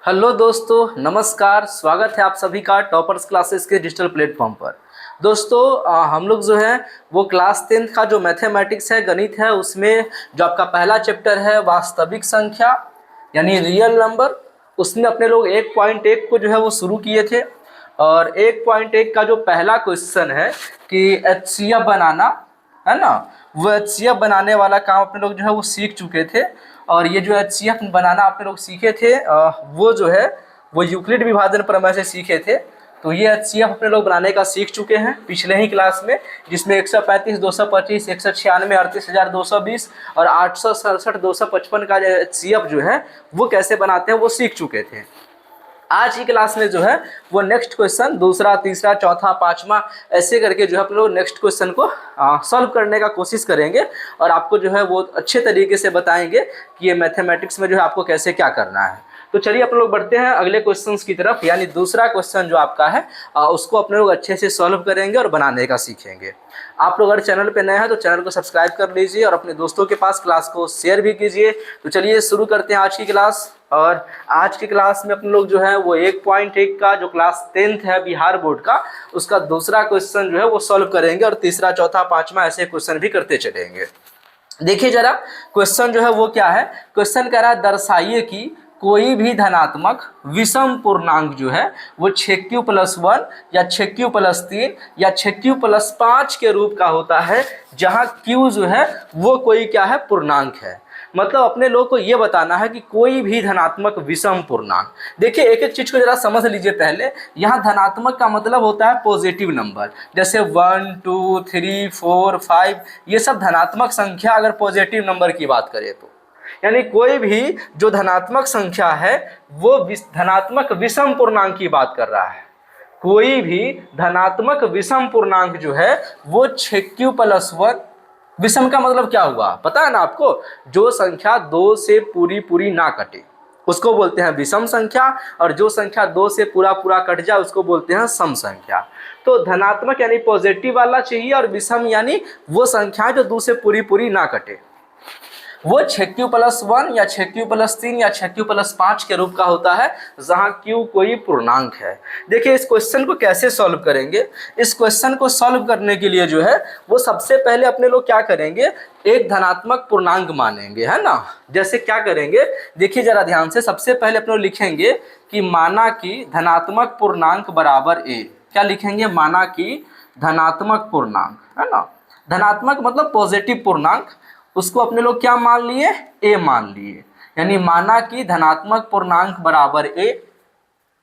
Hello दोस्तों, नमस्कार। स्वागत है आप सभी का टॉपर्स क्लासेस के डिजिटल प्लेटफॉर्म पर। दोस्तों हम लोग जो है वो क्लास 10th का जो मैथमेटिक्स है, गणित है, उसमें जो आपका पहला चैप्टर है वास्तविक संख्या यानी रियल नंबर, उसमें अपने लोग 1.1 को जो है वो शुरू किए थे। और 1.1 का जो पहला क्वेश्चन है कि एचसीएफ बनाना है ना, वो एचसीएफ बनाने वाला काम अपने लोग जो है वो सीख चुके थे। और ये जो एचसीएफ बनाना आपने लोग सीखे थे वो जो है वो यूक्लिड विभाजन प्रमेय से सीखे थे। तो ये एचसीएफ अपने लोग बनाने का सीख चुके हैं पिछले ही क्लास में, जिसमें 135, 225, 196, 38,220 और 867, 255 का जो एचसीएफ जो है वो कैसे बनाते हैं वो सीख चुके थे। आज की क्लास में जो है वो नेक्स्ट क्वेश्चन दूसरा, तीसरा, चौथा, पांचवा ऐसे करके जो है अपने लोग नेक्स्ट क्वेश्चन को सॉल्व करने का कोशिश करेंगे और आपको जो है वो अच्छे तरीके से बताएंगे कि ये मैथमेटिक्स में जो है आपको कैसे क्या करना है। तो चलिए अपन लोग बढ़ते हैं अगले क्वेश्चंस की तरफ। यानी दूसरा क्वेश्चन जो आपका है उसको अपने लोग अच्छे से सॉल्व करेंगे और बनाने का सीखेंगे। आप लोग अगर चैनल पे नए हैं तो चैनल को सब्सक्राइब कर लीजिए और अपने दोस्तों के पास क्लास को शेयर भी कीजिए। तो चलिए शुरू करते हैं आज की क्लास। और आज की क्लास में अपन लोग जो है वो 1.1 का जो क्लास 10th है बिहार बोर्ड का, उसका दूसरा क्वेश्चन जो है वो सॉल्व करेंगे और तीसरा, चौथा, पांचवा ऐसे क्वेश्चन भी करते चलेंगे। देखिए जरा क्वेश्चन जो है वो क्या है। क्वेश्चन कह रहा है दर्शाइए कि कोई भी धनात्मक विषम पूर्णांक जो है वो 6q+1 या 6q+3 या 6q+5 के रूप का होता है, जहां q जो है वो कोई क्या है, पूर्णांक है। मतलब अपने लोग को ये बताना है कि कोई भी धनात्मक विषम पूर्णांक। देखिए एक एक चीज को जरा समझ लीजिए पहले। यहाँ धनात्मक का मतलब होता है पॉजिटिव नंबर, जैसे 1, 2, 3, 4, 5 ये सब धनात्मक संख्या अगर पॉजिटिव नंबर की बात करें तो, यानी कोई भी जो धनात्मक संख्या है वो धनात्मक विषम पूर्णांक की बात कर रहा है। कोई भी धनात्मक विषम पूर्णांक जो है वो 6q+1, विषम का मतलब क्या हुआ पता है ना आपको, जो संख्या 2 से पूरी ना कटे उसको बोलते हैं विषम संख्या, और जो संख्या 2 से पूरा कट जाए उसको बोलते हैं सम संख्या। तो धनात्मक यानी पॉजिटिव वाला चाहिए और विषम यानी वो संख्या जो 2 से पूरी ना कटे, वो 6q+1 या 6q+3 या 6q+5 के रूप का होता है, जहां q कोई पूर्णांक है। देखिए इस क्वेश्चन को कैसे सॉल्व करेंगे। इस क्वेश्चन को सॉल्व करने के लिए जो है वो सबसे पहले अपने लोग क्या करेंगे, एक धनात्मक पूर्णांक मानेंगे, है ना। जैसे क्या करेंगे देखिए जरा ध्यान से। सबसे पहले अपने लोग लिखेंगे कि माना कि धनात्मक पूर्णांक बराबर a। क्या लिखेंगे, माना कि धनात्मक पूर्णांक, है ना। धनात्मक मतलब पॉजिटिव पूर्णांक, उसको अपने लोग क्या मान लिए, a मान लिए। यानी माना कि धनात्मक पूर्णांक बराबर a,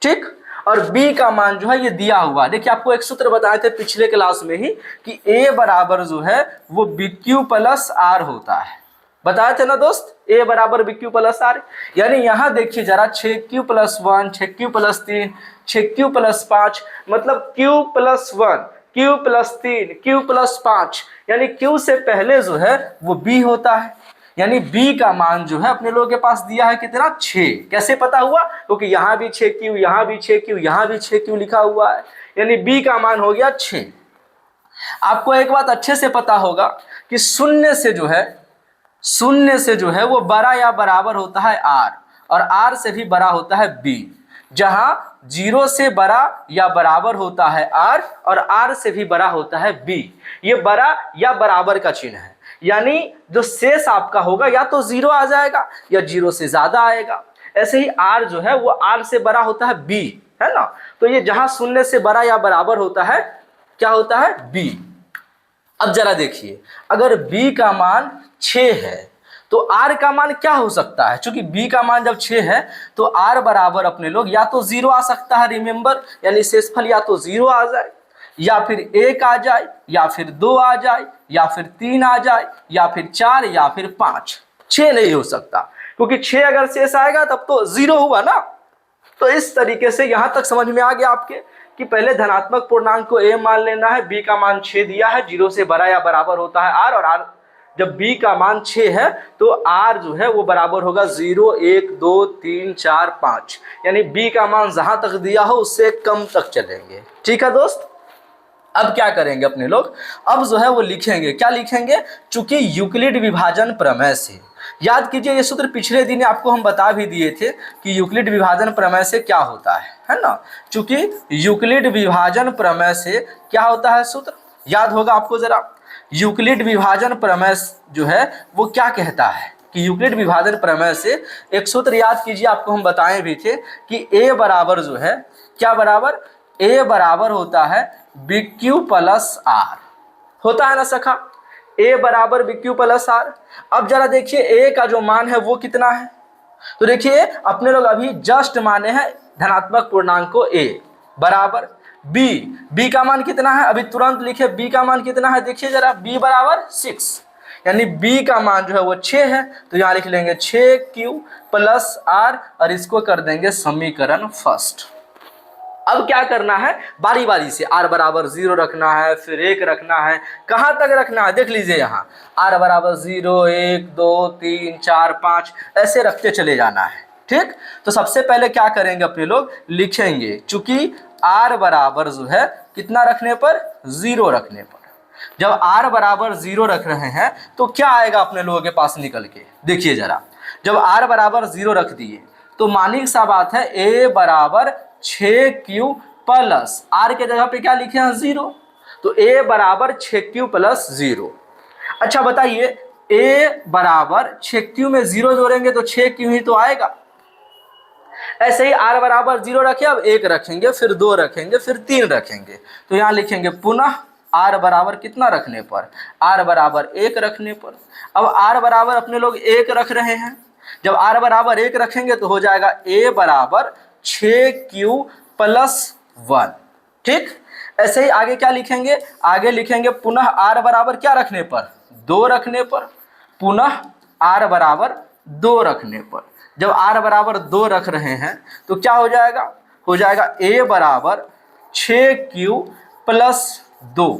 ठीक। और b का मान जो है ये दिया हुआ। देखिए आपको एक सूत्र बताए थे पिछले क्लास में ही कि a बराबर जो है वो bq+r होता है। बताए थे ना दोस्त, a बराबर bq+r। यानी यहाँ देखिए जरा 6q+1, 6q+3, 6q+5 मतलब q+1, q+3, q+5 यानी q से पहले जो है वो b होता है। यानी b का मान जो है अपने लोगों के पास दिया है कितना, 6। कैसे पता हुआ, क्योंकि यहाँ भी 6q, यहाँ भी 6q, यहाँ भी 6q लिखा हुआ है। यानी b का मान हो गया 6। आपको एक बात अच्छे से पता होगा कि शून्य से जो है वो बड़ा या बराबर होता है r, और r से भी बड़ा होता है b। जहां 0 से बड़ा या बराबर होता है r और r से भी बड़ा होता है b, ये बड़ा या बराबर का चिन्ह है। यानी जो शेष आपका होगा या तो 0 आ जाएगा या 0 से ज्यादा आएगा। ऐसे ही r जो है वो r से बड़ा होता है b, है ना। तो ये जहां शून्य से बड़ा या बराबर होता है क्या होता है, b। अब जरा देखिए अगर b का मान 6 है तो r का मान क्या हो सकता है। चूंकि b का मान जब 6 है तो r बराबर अपने लोग या तो 0 आ सकता है, रिमेंबर, यानी शेषफल या तो 0 आ जाए या फिर 1 आ जाए या फिर 2 आ जाए या फिर 3 आ जाए या फिर 4 या फिर 5। 6 नहीं हो सकता, क्योंकि 6 अगर शेष आएगा तब तो 0 हुआ ना। तो इस तरीके से यहां तक समझ में आ गया आपके कि पहले धनात्मक पूर्णांक को a मान लेना है, b का मान 6 दिया है, 0 से बड़ा या बराबर होता है r, और r जब b का मान 6 है तो r जो है वो बराबर होगा 0, 1, 2, 3, 4, 5। यानी b का मान जहां तक दिया हो उससे कम तक चलेंगे। ठीक है दोस्त। अब क्या करेंगे अपने लोग, अब जो है वो लिखेंगे, क्या लिखेंगे, चूंकि यूक्लिड विभाजन प्रमेय से, याद कीजिए ये सूत्र पिछले दिन आपको हम बता भी दिए थे कि यूक्लिड विभाजन प्रमेय से क्या होता है ना। चूंकि यूक्लिड विभाजन प्रमेय से क्या होता है सूत्र, याद होगा आपको जरा। यूक्लिड विभाजन प्रमेय जो है वो क्या कहता है कि यूक्लिड विभाजन प्रमेय से एक सूत्र याद कीजिए, आपको हम बताए भी थे कि ए बराबर जो है क्या बराबर, ए बराबर होता है बी क्यू प्लस आर, होता है ना सखा, ए बराबर बी क्यू प्लस आर। अब जरा देखिए ए का जो मान है वो कितना है, तो देखिए अपने लोग अभी जस्ट माने हैं धनात्मक पूर्णांक को ए बराबर बी का मान कितना है, अभी तुरंत लिखे बी का मान कितना है, देखिए जरा बी बराबर 6, यानी बी का मान जो है वो 6 है, तो यहाँ लिख लेंगे 6Q प्लस आर और इसको कर देंगे समीकरण फर्स्ट। अब क्या करना है, बारी बारी से आर बराबर 0 रखना है, फिर 1 रखना है, कहाँ तक रखना है देख लीजिए, यहाँ आर बराबर 0 1 2 3 4 5 ऐसे रखते चले जाना है, ठीक। तो सबसे पहले क्या करेंगे अपने लोग, लिखेंगे चूंकि आर बराबर जो है कितना रखने पर, 0 रखने पर, जब आर बराबर 0 रख रहे हैं तो क्या आएगा अपने लोगों के पास निकल के, देखिए जरा, जब आर बराबर 0 रख दिए तो मानिक सा बात है ए बराबर 6Q प्लस आर के जगह पे क्या लिखे हैं 0, तो ए बराबर 6Q प्लस 0। अच्छा बताइए ए बराबर 6Q में 0 जोड़ेंगे तो 6Q ही तो आएगा, ऐसे ही आर बराबर 0 रखे, अब 1 रखेंगे, फिर 2 रखेंगे, फिर 3 रखेंगे, तो यहाँ लिखेंगे पुनः आर बराबर कितना रखने पर, आर बराबर 1 रखने पर। अब आर बराबर अपने लोग 1 रख रहे हैं, जब आर बराबर 1 रखेंगे तो हो जाएगा ए बराबर 6Q प्लस 1, ठीक। ऐसे ही आगे क्या लिखेंगे, आगे लिखेंगे पुनः आर बराबर क्या रखने पर, 2 रखने पर, पुनः आर बराबर 2 रखने पर। जब आर बराबर 2 रख रहे हैं तो क्या हो जाएगा ए बराबर 6Q प्लस 2,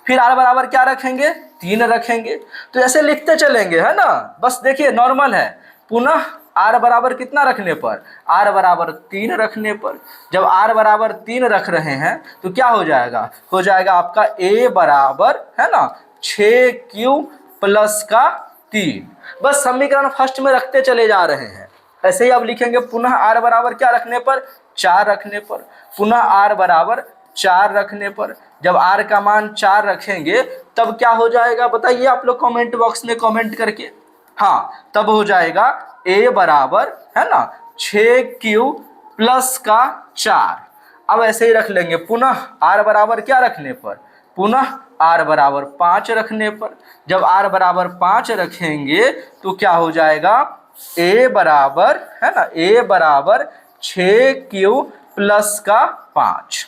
फिर आर बराबर क्या रखेंगे, 3 रखेंगे, तो ऐसे लिखते चलेंगे है ना, बस देखिए नॉर्मल है। पुनः आर बराबर कितना रखने पर, आर बराबर 3 रखने पर, जब आर बराबर 3 रख रहे हैं तो क्या हो जाएगा आपका ए बराबर है ना 6Q प्लस का 3, बस समीकरण फर्स्ट में रखते चले जा रहे हैं। ऐसे ही अब लिखेंगे पुनः आर बराबर क्या रखने पर, 4 रखने पर, पुनः आर बराबर 4 रखने पर, जब आर का मान 4 रखेंगे तब क्या हो जाएगा बताइए आप लोग कमेंट बॉक्स में कमेंट करके, हाँ तब हो जाएगा ए बराबर है ना 6Q प्लस का 4। अब ऐसे ही रख लेंगे पुनः आर बराबर क्या रखने पर, पुनः आर बराबर 5 रखने पर, जब आर बराबर 5 रखेंगे तो क्या हो जाएगा ए बराबर है ना, ए बराबर 6Q प्लस का 5।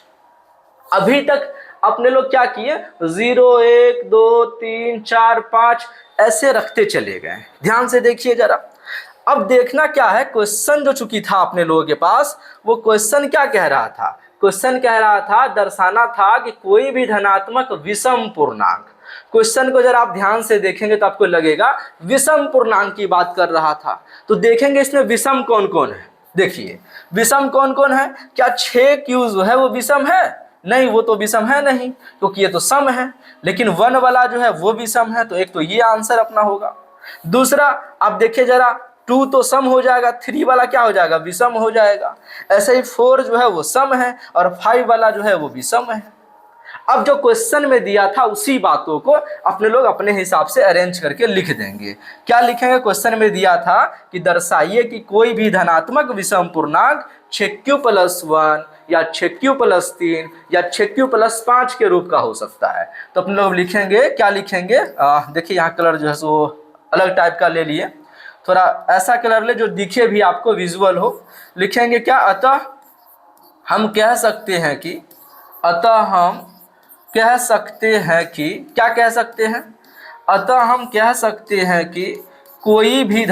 अभी तक अपने लोग क्या किए, 0 1 2 3 4 5 ऐसे रखते चले गए, ध्यान से देखिए जरा। अब देखना क्या है, क्वेश्चन जो चुकी था अपने लोगों के पास, वो क्वेश्चन क्या कह रहा था, क्वेश्चन कह रहा था, दर्शाना था कि कोई भी धनात्मक विषम पूर्णांक, क्वेश्चन को जरा आप ध्यान से देखेंगे तो आपको लगेगा विषम पूर्णांक की बात कर रहा था। तो देखेंगे इसमें विषम कौन कौन है, देखिए विषम कौन कौन है, क्या 6Q जो है वो विषम है, नहीं वो तो विषम है नहीं क्योंकि ये तो सम है, लेकिन 1 वाला जो है वो विषम है, तो एक तो ये आंसर अपना होगा। दूसरा आप देखिए जरा 2 तो सम हो जाएगा, 3 वाला क्या हो जाएगा, विषम हो जाएगा। ऐसे ही 4 जो है वो सम है और 5 वाला जो है वो विषम है। अब जो क्वेश्चन में दिया था उसी बातों को अपने लोग अपने हिसाब से अरेंज करके लिख देंगे। क्या लिखेंगे, क्वेश्चन में दिया था कि दर्शाइए कि कोई भी धनात्मक विषम पूर्णांक 6Q प्लस 1 या 6Q प्लस 3 या 6Q प्लस 5 के रूप का हो सकता है। तो अपने लोग लिखेंगे, क्या लिखेंगे, देखिए यहाँ कलर जो है सो अलग टाइप का ले लिए, थोड़ा ऐसा कलर ले जो दिखे भी आपको विजुअल हो। लिखेंगे क्या, अतः हम कह सकते हैं कि, अतः हम कह सकते हैं कि, क्या कह सकते हैं, अतः हम कह सकते हैं कि कोई भी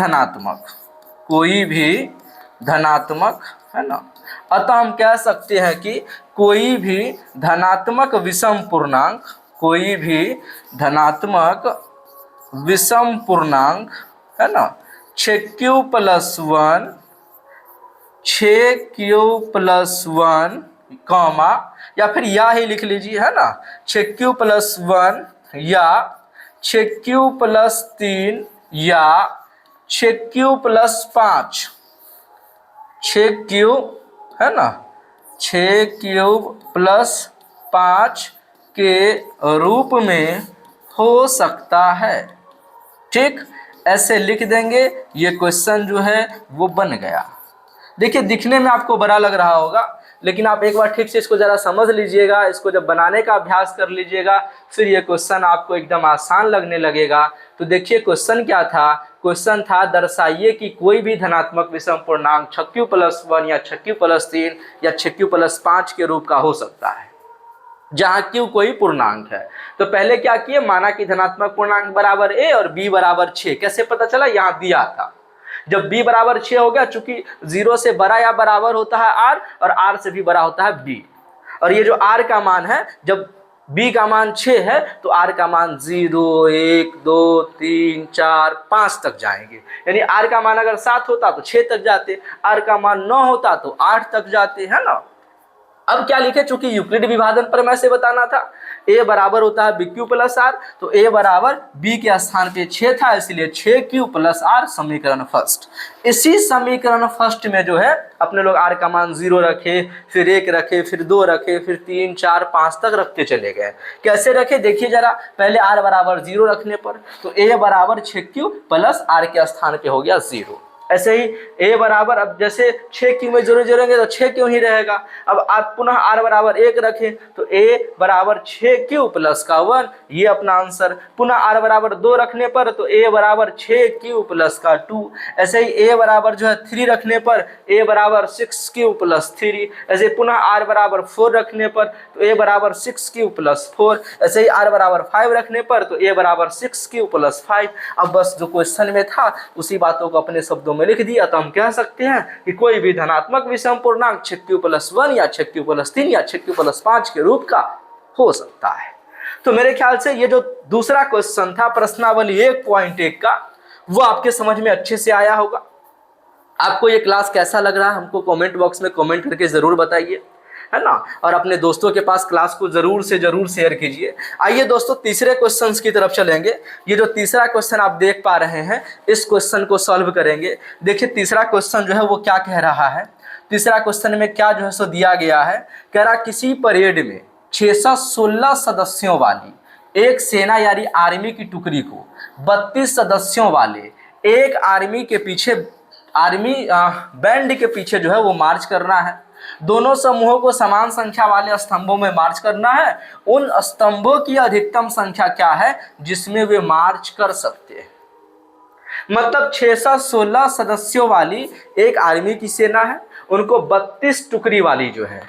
धनात्मक है ना, अतः हम कह सकते हैं कि कोई भी धनात्मक विषम पूर्णांक, कोई भी धनात्मक विषम पूर्णांक है ना 6Q plus 1, 6Q plus 1 comma, या फिर या ही लिख लीजिए, है ना, 6q+1 या 6q+3 या 6q+5, 6q, है ना, 6q+5 के रूप में हो सकता है। ठीक, ऐसे लिख देंगे, ये क्वेश्चन जो है वो बन गया। देखिए दिखने में आपको बड़ा लग रहा होगा, लेकिन आप एक बार ठीक से इसको ज़रा समझ लीजिएगा, इसको जब बनाने का अभ्यास कर लीजिएगा, फिर ये क्वेश्चन आपको एकदम आसान लगने लगेगा। तो देखिए क्वेश्चन क्या था, क्वेश्चन था दर्शाइए कि कोई भी धनात्मक विषम पूर्णांक 6q+1 या 6q+3 या 6q+5 के रूप का हो सकता है, जहाँ q कोई पूर्णांक है। तो पहले क्या किए, माना कि धनात्मक पूर्णांक बराबर a और b बराबर 6। कैसे पता चला, यहाँ दिया था। जब b बराबर 6 हो गया, चूंकि 0 से बड़ा या बराबर होता है r और r से भी बड़ा होता है b, और ये जो r का मान है, जब b का मान 6 है तो r का मान 0, 1, 2, 3, 4, 5 तक जाएंगे। यानी r का मान अगर 7 होता तो 6 तक जाते, r का मान 9 होता तो 8 तक जाते, है ना। अब क्या लिखे, चूंकि यूक्लिड विभाजन प्रमेय से बताना था, a बराबर होता है bq+r, तो a बराबर b के स्थान पे 6 था, इसलिए 6q+r समीकरण फर्स्ट। इसी समीकरण फर्स्ट में जो है अपने लोग r का मान 0 रखे, फिर 1 रखे, फिर 2 रखे, फिर 3, 4, 5 तक रखते चले गए। कैसे रखे देखिए जरा, पहले r बराबर 0 रखने पर तो a बराबर 6q+r के स्थान पे हो गया 0। ऐसे ही a बराबर, अब जैसे 6q में जोड़ेंगे तो 6q ही रहेगा। अब आप पुनः r बराबर 1 रखें तो a बराबर 6q+1, ये अपना आंसर। पुनः r बराबर 2 रखने पर तो a बराबर 6q+2। ऐसे ही a बराबर जो है 3 रखने पर a बराबर 6q+3। ऐसे पुनः r बराबर 4 रखने पर तो a बराबर 6q+4। ऐसे ही r बराबर 5 रखने पर तो a बराबर 6q+5। अब बस जो क्वेश्चन में था उसी बातों को अपने शब्दों में लिख दिया, तो हम कह सकते हैं कि कोई भी धनात्मक विषम पूर्णांक 6q+1 या 6q+3 या 6q+5 के रूप का हो सकता है। तो मेरे ख्याल से ये जो दूसरा क्वेश्चन था प्रश्नावली 1.1 का, वो आपके समझ में अच्छे से आया होगा। आपको ये क्लास कैसा लग रहा है हमको कमेंट बॉक्स में कमेंट करके ज़रूर बताइए, है ना, और अपने दोस्तों के पास क्लास को ज़रूर से ज़रूर शेयर कीजिए। आइए दोस्तों तीसरे क्वेश्चन की तरफ चलेंगे। ये जो तीसरा क्वेश्चन आप देख पा रहे हैं, इस क्वेश्चन को सॉल्व करेंगे। देखिए तीसरा क्वेश्चन जो है वो क्या कह रहा है। तीसरा क्वेश्चन में क्या जो है सो दिया गया है, कह रहा किसी परेड में 616 सदस्यों वाली एक सेना यानी आर्मी की टुकड़ी को 32 सदस्यों वाले एक आर्मी के पीछे, आर्मी बैंड के पीछे जो है वो मार्च करना है। दोनों समूहों को समान संख्या वाले स्तंभों में मार्च करना है। उन स्तंभों की अधिकतम संख्या क्या है जिसमें वे मार्च कर सकते हैं। मतलब 616 सदस्यों वाली एक आर्मी की सेना है, उनको 32 टुकड़ी वाली जो है,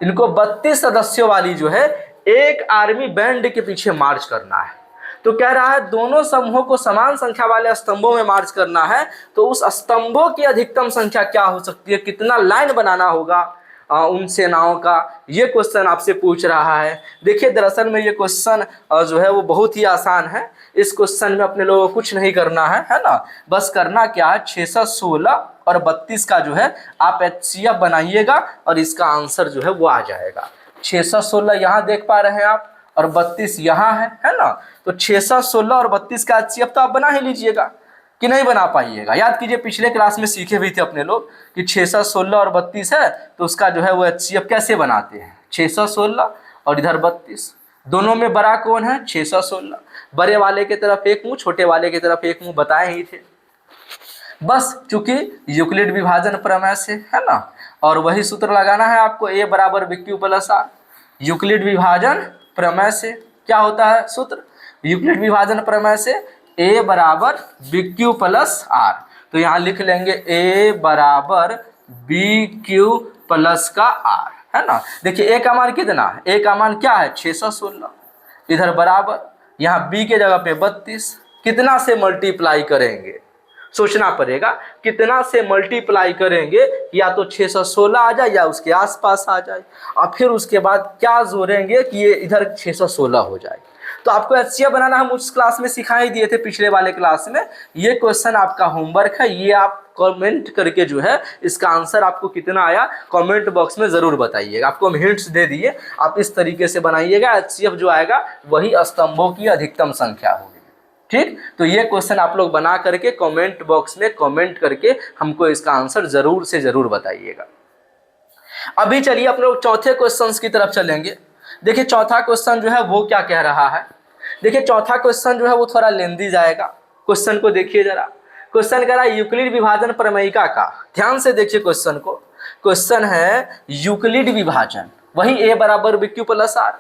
इनको 32 सदस्यों वाली जो है एक आर्मी बैंड के पीछे मार्च करना है। तो कह रहा है दोनों समूहों को समान संख्या वाले स्तंभों में मार्च करना है, तो उस स्तंभों की अधिकतम संख्या क्या हो सकती है, कितना लाइन बनाना होगा उन सेनाओं का, ये क्वेश्चन आपसे पूछ रहा है। देखिए दरअसल में ये क्वेश्चन जो है वो बहुत ही आसान है। इस क्वेश्चन में अपने लोगों को कुछ नहीं करना है ना, बस करना क्या है 616 और 32 का जो है आप HCF बनाइएगा और इसका आंसर जो है वो आ जाएगा। 616 यहाँ देख पा रहे हैं आप और 32 यहाँ है ना, तो 616 और 32 का HCF तो आप बना ही लीजिएगा कि नहीं बना पाइएगा। याद कीजिए पिछले क्लास में सीखे भी थे अपने लोग कि 616 और 32 है तो उसका जो है वो HCF कैसे बनाते हैं, 616 और इधर 32, दोनों में बड़ा कौन है 616, बड़े वाले की तरफ एक मुंह छोटे वाले की तरफ एक मुंह बताए ही थे। बस चूंकि यूक्लिड विभाजन प्रमेय से है ना, और वही सूत्र लगाना है आपको, a बराबर bq+r। यूक्लिड विभाजन प्रमेय से क्या होता है सूत्र, यूक्लिड विभाजन प्रमेय से a बराबर bq+r। तो यहाँ लिख लेंगे a बराबर bq+ का r, है ना। देखिए a का मान कितना है, a का मान क्या है 616, इधर बराबर, यहाँ b के जगह पे 32, कितना से मल्टीप्लाई करेंगे सोचना पड़ेगा, कितना से मल्टीप्लाई करेंगे, या तो 616 आ जाए या उसके आसपास आ जाए, और फिर उसके बाद क्या जोड़ेंगे कि ये इधर 616 हो जाए। तो आपको HCF बनाना हम उस क्लास में सिखा ही दिए थे, पिछले वाले क्लास में। ये क्वेश्चन आपका होमवर्क है, ये आप कमेंट करके जो है इसका आंसर आपको कितना आया कमेंट बॉक्स में जरूर बताइएगा। आपको हम हिंट्स दे दिए, आप इस तरीके से बनाइएगा। HCF जो आएगा वही स्तंभों की अधिकतम संख्या होगी। ठीक, तो ये क्वेश्चन आप लोग बना करके कमेंट बॉक्स में कमेंट करके हमको इसका आंसर जरूर से जरूर बताइएगा। अभी चलिए आप लोग चौथे क्वेश्चन की तरफ चलेंगे। देखिए चौथा क्वेश्चन जो है वो क्या कह रहा है। देखिए चौथा क्वेश्चन जो है वो थोड़ा लेंदी जाएगा। क्वेश्चन को देखिए जरा। क्वेश्चन कह रहा है यूक्लिड विभाजन प्रमेयिका का, ध्यान से देखिए क्वेश्चन को। क्वेश्चन है यूक्लिड विभाजन, वही a बराबर BQ प्लस R।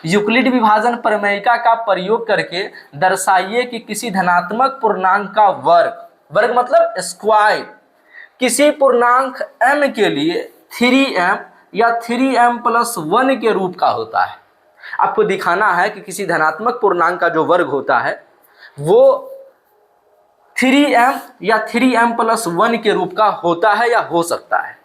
यूक्लिड विभाजन प्रमेयिका का प्रयोग करके दर्शाइए कि किसी धनात्मक पूर्णांक का वर्ग, वर्ग मतलब स्क्वायर, किसी पूर्णांक m के लिए 3m या 3m प्लस 1 के रूप का होता है। आपको दिखाना है कि किसी धनात्मक पूर्णांक का जो वर्ग होता है वो 3m या 3m प्लस 1 के रूप का होता है या हो सकता है।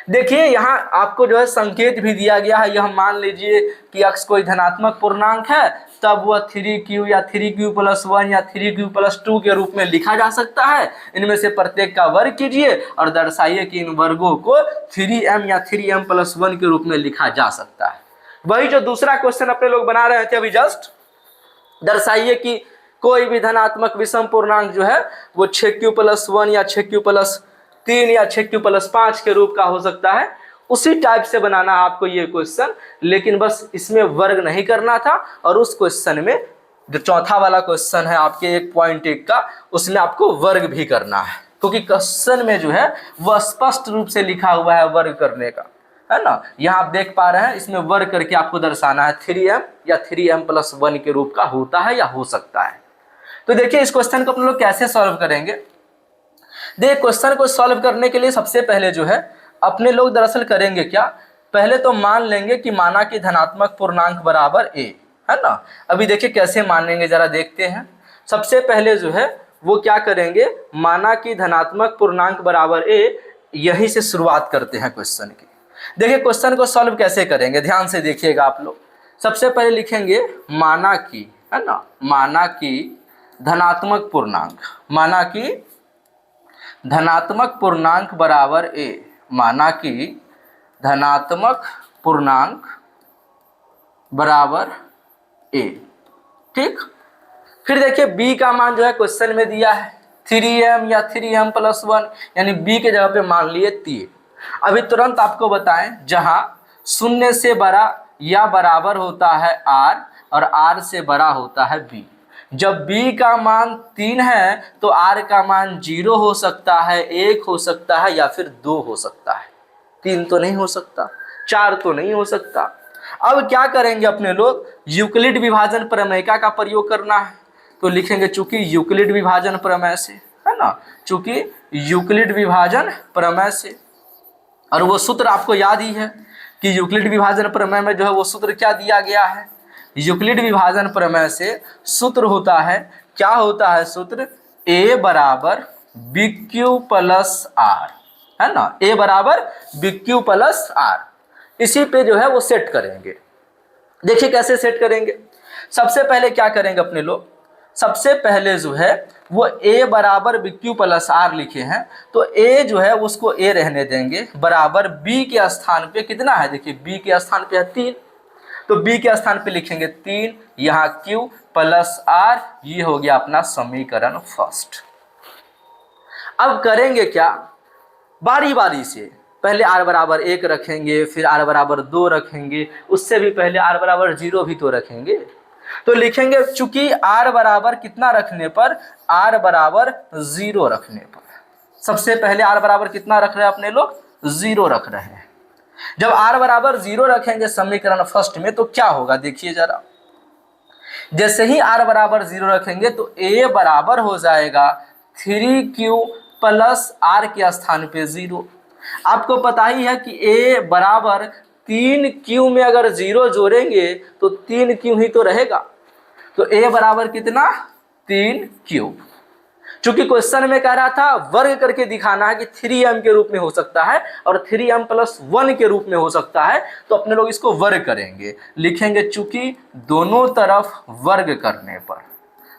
देखिए यहाँ आपको जो है संकेत भी दिया गया है। यह मान लीजिए कि x कोई धनात्मक पूर्णांक है, तब वह 3q या 3q प्लस 1 या 3q प्लस 2 के रूप में लिखा जा सकता है। इनमें से प्रत्येक का वर्ग कीजिए और दर्शाइए कि इन वर्गों को 3m या 3m प्लस 1 के रूप में लिखा जा सकता है। वही जो दूसरा क्वेश्चन अपने लोग बना रहे थे अभी जस्ट, दर्शाइए कि कोई भी धनात्मक विषम पूर्णांक जो है वो 6q प्लस 1 या 6q प्लस 3 या 6q प्लस 5 के रूप का हो सकता है। उसी टाइप से बनाना है आपको ये क्वेश्चन, लेकिन बस इसमें वर्ग नहीं करना था। और उस क्वेश्चन में जो चौथा वाला क्वेश्चन है आपके 1.1 का, उसमें आपको वर्ग भी करना है, क्योंकि क्वेश्चन में जो है वह स्पष्ट रूप से लिखा हुआ है वर्ग करने का, है ना। यहाँ आप देख पा रहे हैं, इसमें वर्ग करके आपको दर्शाना है 3m या 3m प्लस 1 के रूप का होता है या हो सकता है। तो देखिए इस क्वेश्चन को अपन लोग कैसे सॉल्व करेंगे। देखिए क्वेश्चन को सॉल्व करने के लिए सबसे पहले जो है अपने लोग दरअसल करेंगे क्या, पहले तो मान लेंगे कि माना कि धनात्मक पूर्णांक बराबर a, है ना। अभी देखिए कैसे मानेंगे जरा देखते हैं। सबसे पहले जो है वो क्या करेंगे, माना कि धनात्मक पूर्णांक बराबर a, यहीं से शुरुआत करते हैं क्वेश्चन की। देखिए क्वेश्चन को सॉल्व कैसे करेंगे, ध्यान से देखिएगा आप लोग। सबसे पहले लिखेंगे माना कि, है ना, माना कि धनात्मक पूर्णांक, माना कि धनात्मक पूर्णांक बराबर a, माना कि धनात्मक पूर्णांक बराबर a। ठीक, फिर देखिए b का मान जो है क्वेश्चन में दिया है 3m या 3m प्लस 1, यानी b के जगह पे मान लिए 3। अभी तुरंत आपको बताएं, जहां 0 से बड़ा या बराबर होता है r और r से बड़ा होता है b, जब b का मान 3 है तो r का मान 0 हो सकता है, 1 हो सकता है या फिर 2 हो सकता है। 3 तो नहीं हो सकता, 4 तो नहीं हो सकता। अब क्या करेंगे अपने लोग, यूक्लिड विभाजन प्रमेयिका का प्रयोग करना है। तो लिखेंगे चूंकि यूक्लिड विभाजन प्रमेय से, है ना, चूंकि यूक्लिड विभाजन प्रमेय से, और वो सूत्र आपको याद ही है कि यूक्लिड विभाजन प्रमेय में जो है वो सूत्र क्या दिया गया है। यूक्लिड विभाजन प्रमेय से सूत्र होता है, क्या होता है सूत्र, a बराबर BQ प्लस R, है ना, a बराबर BQ प्लस R। इसी पे जो है वो सेट करेंगे। देखिए कैसे सेट करेंगे। सबसे पहले क्या करेंगे अपने लोग, सबसे पहले जो है वो a बराबर BQ प्लस R लिखे हैं, तो a जो है उसको a रहने देंगे, बराबर b के स्थान पे कितना है, देखिए b के स्थान पे है 3, तो b के स्थान पे लिखेंगे 3, यहाँ q प्लस R। ये हो गया अपना समीकरण फर्स्ट। अब करेंगे क्या, बारी बारी से, पहले r बराबर 1 रखेंगे, फिर r बराबर 2 रखेंगे, उससे भी पहले r बराबर 0 भी तो रखेंगे। तो लिखेंगे चूंकि r बराबर कितना रखने पर, r बराबर 0 रखने पर, सबसे पहले r बराबर कितना रख रहे हैं अपने लोग, 0 रख रहे हैं। जब r बराबर 0 रखेंगे समीकरण फर्स्ट में तो क्या होगा, देखिए जरा। जैसे ही r बराबर 0 रखेंगे तो a बराबर हो जाएगा 3q प्लस r के स्थान पे 0। आपको पता ही है कि a बराबर 3q में अगर 0 जोड़ेंगे तो 3q ही तो रहेगा। तो a बराबर कितना, 3q। चूंकि क्वेश्चन में कह रहा था वर्ग करके दिखाना है कि 3m के रूप में हो सकता है और 3m+1 के रूप में हो सकता है, तो अपने लोग इसको वर्ग करेंगे, लिखेंगे चूंकि दोनों तरफ वर्ग करने पर,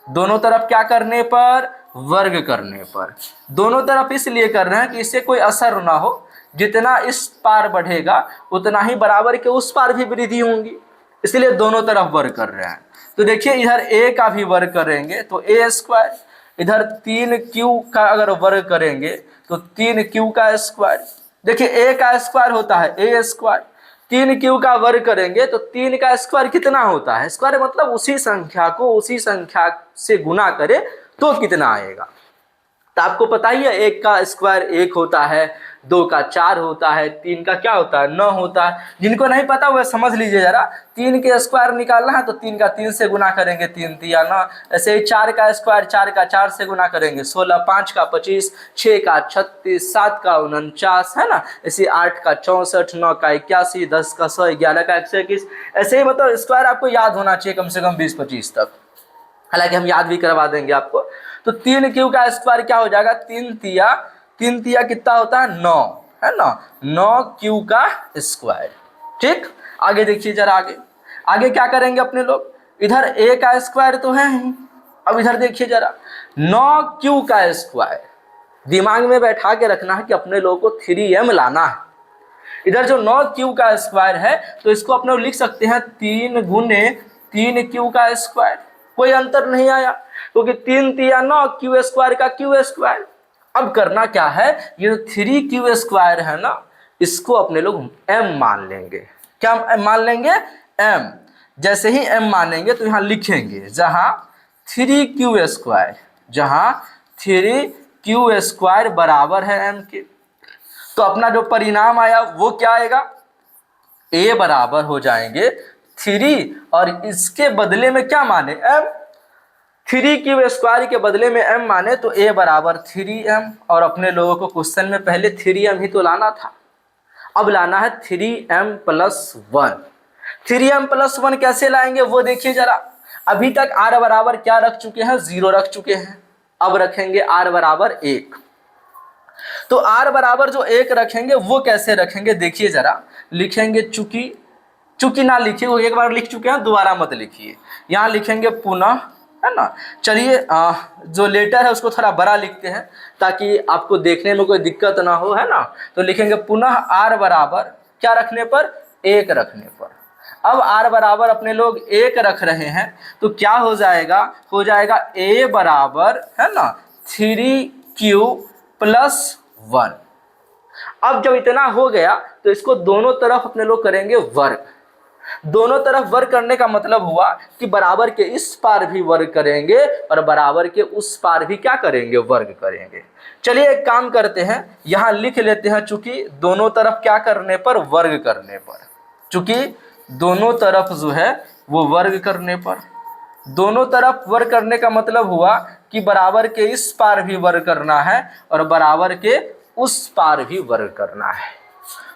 दोनों तरफ क्या करने पर, वर्ग करने पर। दोनों तरफ इसलिए कर रहे हैं कि इससे कोई असर ना हो, जितना इस पार बढ़ेगा उतना ही बराबर के उस पार भी वृद्धि होंगी, इसलिए दोनों तरफ वर्ग कर रहे हैं। तो देखिए इधर a का भी वर्ग करेंगे तो a², इधर 3q का अगर वर्ग करेंगे तो 3q का स्क्वायर। देखिए a का स्क्वायर होता है a², 3q का वर्ग करेंगे तो 3 का स्क्वायर कितना होता है, स्क्वायर मतलब उसी संख्या को उसी संख्या से गुना करे तो कितना आएगा। तो आपको पता ही है 1 का स्क्वायर 1 होता है, 2 का 4 होता है, 3 का क्या होता है 9 होता है। जिनको नहीं पता वह समझ लीजिए जरा, 3 के स्क्वायर निकालना है तो 3 का 3 से गुना करेंगे, 3 3 9। ऐसे ही 4 का स्क्वायर 4 का 4 से गुना करेंगे 16, 5 का 25, 6 का 36, 7 का 49 है ना, ऐसे 8 का 64, 9 का 81, 10 का 100, 11 का 121। ऐसे ही मतलब स्क्वायर आपको याद होना चाहिए कम से कम 20-25 तक, हालांकि हम याद भी करवा देंगे आपको। तो 3q का स्क्वायर क्या हो जाएगा, 3 तिया कितना होता है 9, है ना, 9q का स्क्वायर। ठीक, आगे देखिए जरा, आगे क्या करेंगे अपने लोग, इधर a का स्क्वायर तो है ही, अब इधर देखिए जरा 9q का स्क्वायर। दिमाग में बैठा के रखना है कि अपने लोगों को 3m लाना है। इधर जो 9q का स्क्वायर है तो इसको अपने लोग लिख सकते हैं 3 गुने 3q का स्क्वायर, कोई अंतर नहीं आया क्योंकि 3 तिया 9, q स्क्वायर का q स्क्वायर। अब करना क्या है, ये जो 3q स्क्वायर है ना, इसको अपने लोग m मान लेंगे। क्या मान लेंगे, m। जैसे ही m मानेंगे तो यहाँ लिखेंगे जहां 3q स्क्वायर, जहां 3q स्क्वायर बराबर है m के, तो अपना जो परिणाम आया वो क्या आएगा, a बराबर हो जाएंगे 3 और इसके बदले में क्या माने m, 3q स्क्वायर के बदले में m माने तो a बराबर 3m। और अपने लोगों को क्वेश्चन में पहले 3m ही तो लाना था, अब लाना है 3m+1। 3m+1 कैसे लाएंगे वो देखिए जरा। अभी तक r बराबर क्या रख चुके हैं, 0 रख चुके हैं, अब रखेंगे r बराबर 1। तो r बराबर जो 1 रखेंगे वो कैसे रखेंगे देखिए जरा, लिखेंगे चूंकि ना लिखिए, वो एक बार लिख चुके हैं दोबारा मत लिखिए, यहाँ लिखेंगे पुनः, है ना। चलिए जो लेटर है उसको थोड़ा बड़ा लिखते हैं ताकि आपको देखने में कोई दिक्कत ना हो, है ना। तो लिखेंगे पुनः r बराबर क्या रखने पर, 1 रखने पर। अब r बराबर अपने लोग 1 रख रहे हैं तो क्या हो जाएगा, a बराबर, है ना, 3q+1। अब जब इतना हो गया तो इसको दोनों तरफ अपने लोग करेंगे वर्ग। दोनों तरफ वर्ग करने का मतलब हुआ कि बराबर के इस पार भी वर्ग करेंगे और बराबर के उस पार भी क्या करेंगे, वर्ग करेंगे। चलिए एक काम करते हैं, यहां लिख लेते हैं चूंकि दोनों तरफ क्या करने पर, वर्ग करने पर, चूंकि दोनों तरफ जो है वो वर्ग करने पर। दोनों तरफ वर्ग करने का मतलब हुआ कि बराबर के इस पार भी वर्ग करना है और बराबर के उस पार भी वर्ग करना है।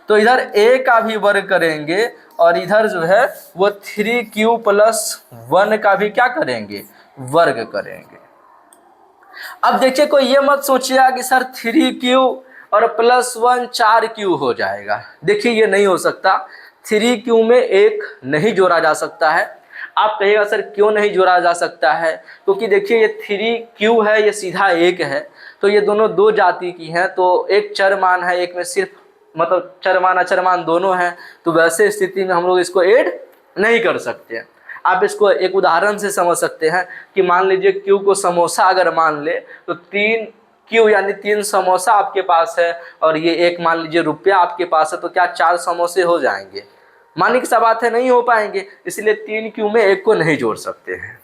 तो इधर a का भी वर्ग करेंगे और इधर जो है वो 3q+1 का भी क्या करेंगे, वर्ग करेंगे। अब देखिए कोई ये मत सोचिएगा कि सर 3q और +1 4q हो जाएगा। देखिए ये नहीं हो सकता, 3q में 1 नहीं जोड़ा जा सकता है। आप कहिएगा सर क्यों नहीं जोड़ा जा सकता है, क्योंकि देखिए ये 3q है, ये सीधा 1 है, तो ये दोनों दो जाति की हैं, तो एक चरमान है, एक में सिर्फ मतलब चरमान अचरमान दोनों हैं, तो वैसे स्थिति में हम लोग इसको ऐड नहीं कर सकते हैं। आप इसको एक उदाहरण से समझ सकते हैं कि मान लीजिए q को समोसा अगर मान ले तो 3q यानी 3 समोसा आपके पास है और ये एक मान लीजिए रुपया आपके पास है, तो क्या 4 समोसे हो जाएंगे? मानिए की सा बात है, नहीं हो पाएंगे, इसलिए 3q में 1 को नहीं जोड़ सकते हैं।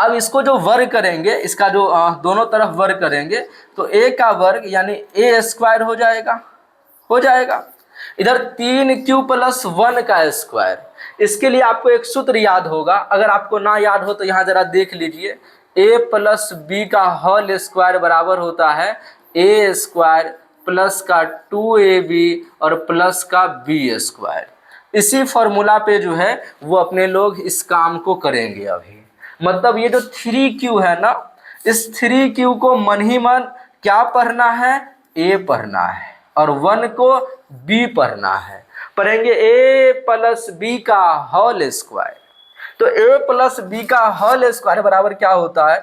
अब इसको जो वर्ग करेंगे, इसका जो दोनों तरफ वर्ग करेंगे तो a का वर्ग यानी a² हो जाएगा। इधर 3q+1 का स्क्वायर, इसके लिए आपको एक सूत्र याद होगा, अगर आपको ना याद हो तो यहाँ जरा देख लीजिए, a+b का होल स्क्वायर बराबर होता है a² प्लस का 2ab और प्लस का b²। इसी फॉर्मूला पे जो है वो अपने लोग इस काम को करेंगे अभी। मतलब ये जो 3q है ना, इस 3q को मन ही मन क्या पढ़ना है, a पढ़ना है, और 1 को b पढ़ना है। पढ़ेंगे a प्लस b का होल स्क्वायर। तो a प्लस b का होल स्क्वायर बराबर क्या होता है,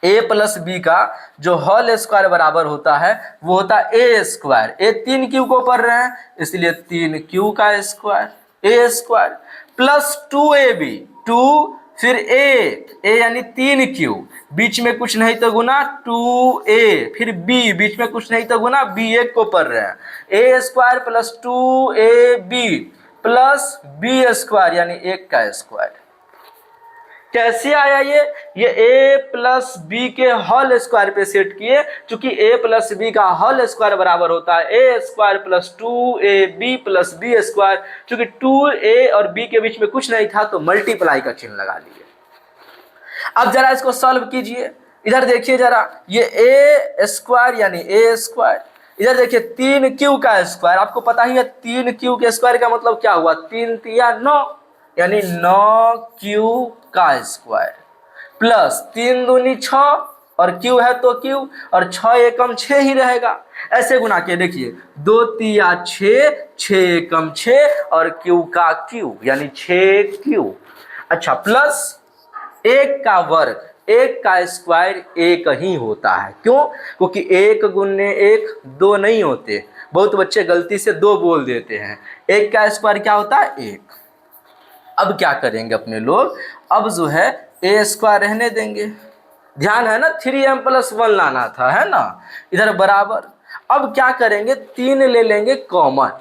a प्लस बी का जो होल स्क्वायर बराबर होता है वो होता है ए स्क्वायर। ए 3q को पढ़ रहे हैं इसलिए 3q का स्क्वायर ए स्क्वायर प्लस 2ab, 2 फिर a यानी 3q, बीच में कुछ नहीं तो गुना 2a, फिर b, बीच में कुछ नहीं तो गुना b, एक को पढ़ रहे हैं, A square plus 2ab plus b square यानी 1 का स्क्वायर। कैसे आया ये a प्लस बी के होल स्क्वायर पे सेट किए, क्योंकि a प्लस बी का होल स्क्वायर बराबर होता है a square plus 2ab plus B square. चूंकि 2a और b के बीच में कुछ नहीं था तो मल्टीप्लाई का चिन्ह लगा लिए। अब जरा इसको सॉल्व कीजिए, इधर देखिए जरा, ये a स्क्वायर यानी a स्क्वायर, इधर देखिए 3q का स्क्वायर, आपको पता ही है 3q के स्क्वायर का मतलब क्या हुआ, 3 तिया 9 यानी 9q का स्क्वायर प्लस 3 दूनी 6 और q है तो q, और 6 एकम 6 ही रहेगा। ऐसे गुना के देखिए 2 तिया 6, 6 एकम 6 और q का q यानी 6q। अच्छा प्लस 1 का वर्ग, 1 का स्क्वायर 1 ही होता है। क्यों? क्योंकि 1 गुने 1 2 नहीं होते, बहुत बच्चे गलती से 2 बोल देते हैं। 1 का स्क्वायर क्या होता है 1। अब क्या करेंगे अपने लोग, अब जो है ए स्क्वायर रहने देंगे, ध्यान है ना 3m प्लस 1 लाना था, है ना, इधर बराबर। अब क्या करेंगे 3 ले लेंगे कॉमन,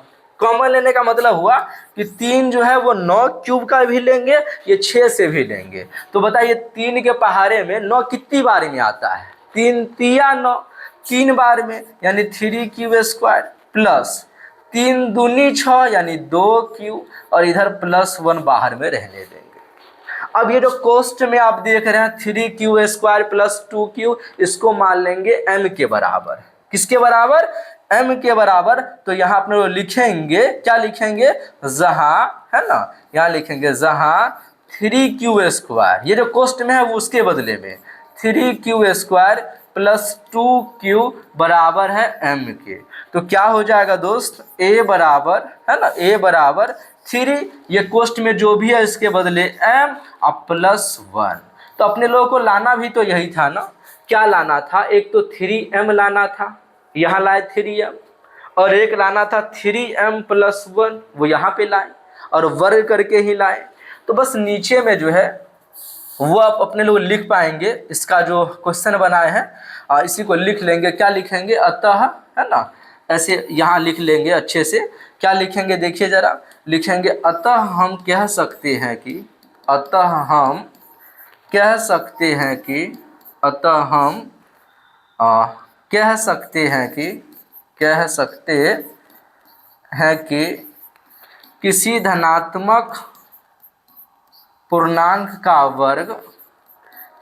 कॉमन लेने का मतलब हुआ कि 3 जो है वो 9 क्यूब का भी लेंगे, ये 6 से भी लेंगे। तो बताइए 3 के पहाड़े में 9 कितनी बार में आता है, 3 तिया 9, 3 बार में यानी 3q स्क्वायर प्लस 3 दूनी 6 यानी 2q, और इधर प्लस 1 बाहर में रहने देंगे। अब ये जो कोष्ट में आप देख रहे हैं 3q स्क्वायर प्लस 2q, इसको मान लेंगे m के बराबर। किसके बराबर, m के बराबर। तो यहाँ अपने लोग लिखेंगे, क्या लिखेंगे, जहाँ, है ना, यहाँ लिखेंगे जहाँ 3q स्क्वायर, ये जो कोष्ट में है वो उसके बदले में 3q स्क्वायर प्लस 2q बराबर है m के। तो क्या हो जाएगा दोस्त, a बराबर, है ना, a बराबर 3, ये कोष्ट में जो भी है इसके बदले m और प्लस 1। तो अपने लोगों को लाना भी तो यही था ना, क्या लाना था, एक तो 3m लाना था, यहाँ लाए 3m, और एक लाना था 3m प्लस 1, वो यहाँ पे लाए और वर्ग करके ही लाए। तो बस नीचे में जो है वो आप अपने लोग लिख पाएंगे, इसका जो क्वेश्चन बनाए हैं इसी को लिख लेंगे। क्या लिखेंगे, अतः, है ना, ऐसे यहाँ लिख लेंगे अच्छे से। क्या लिखेंगे देखिए जरा, लिखेंगे अतः हम कह सकते हैं कि, अतः हम कह सकते हैं कि, अतः हम कह सकते हैं कि, कह सकते हैं कि किसी धनात्मक पूर्णांक का वर्ग,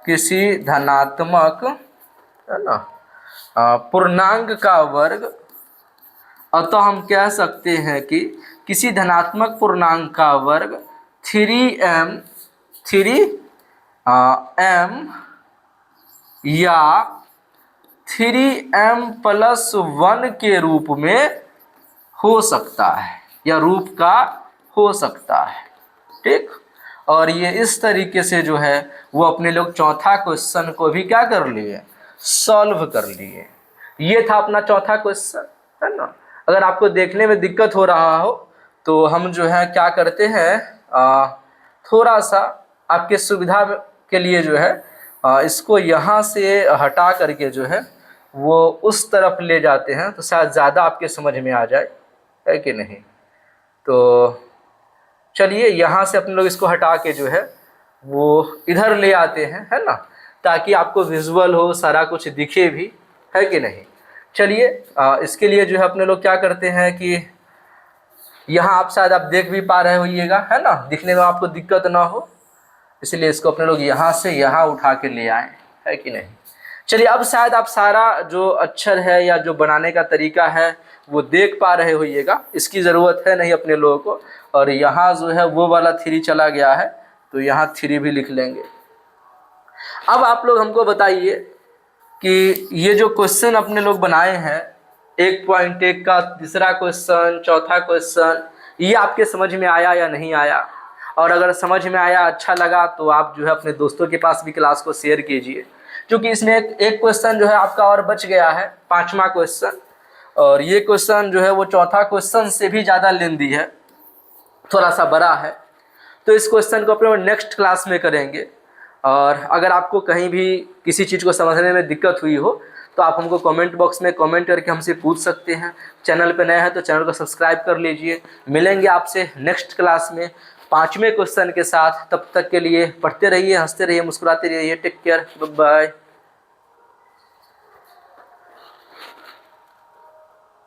किसी धनात्मक, है ना, पूर्णांक का वर्ग, अतः हम कह सकते हैं कि किसी धनात्मक पूर्णांक का वर्ग 3m या 3m प्लस 1 के रूप में हो सकता है, या रूप का हो सकता है, ठीक। और ये इस तरीके से जो है वो अपने लोग चौथा क्वेश्चन को भी क्या कर लिए, सॉल्व कर लिए। ये था अपना चौथा क्वेश्चन, है ना। अगर आपको देखने में दिक्कत हो रहा हो तो हम जो है क्या करते हैं, थोड़ा सा आपके सुविधा के लिए जो है इसको यहाँ से हटा करके जो है वो उस तरफ ले जाते हैं, तो शायद ज़्यादा आपके समझ में आ जाए, है कि नहीं। तो चलिए यहाँ से अपने लोग इसको हटा के जो है वो इधर ले आते हैं, है ना, ताकि आपको विजुअल हो, सारा कुछ दिखे भी, है कि नहीं। चलिए इसके लिए जो है अपने लोग क्या करते हैं कि यहाँ आप शायद आप देख भी पा रहे होइएगा, है ना, दिखने में आपको दिक्कत ना हो, इसलिए इसको अपने लोग यहाँ से यहाँ उठा के ले आए, है कि नहीं। चलिए अब शायद आप सारा जो अक्षर है या जो बनाने का तरीका है वो देख पा रहे होइएगा, इसकी ज़रूरत है नहीं अपने लोगों को। और यहाँ जो है वो वाला 3 चला गया है, तो यहाँ 3 भी लिख लेंगे। अब आप लोग हमको बताइए कि ये जो क्वेश्चन अपने लोग बनाए हैं 1.1 का तीसरा क्वेश्चन, चौथा क्वेश्चन, ये आपके समझ में आया या नहीं आया? और अगर समझ में आया, अच्छा लगा, तो आप जो है अपने दोस्तों के पास भी क्लास को शेयर कीजिए, क्योंकि इसमें एक क्वेश्चन जो है आपका और बच गया है, 5वां क्वेश्चन। और ये क्वेश्चन जो है वो चौथा क्वेश्चन से भी ज़्यादा लेंदी है, थोड़ा सा बड़ा है। तो इस क्वेश्चन को अपने नेक्स्ट क्लास में करेंगे। और अगर आपको कहीं भी किसी चीज़ को समझने में दिक्कत हुई हो तो आप हमको कमेंट बॉक्स में कमेंट करके हमसे पूछ सकते हैं। चैनल पे नए हैं तो चैनल को सब्सक्राइब कर लीजिए। मिलेंगे आपसे नेक्स्ट क्लास में 5वें क्वेश्चन के साथ। तब तक के लिए पढ़ते रहिए, हंसते रहिए, मुस्कुराते रहिए। Take care, bye bye.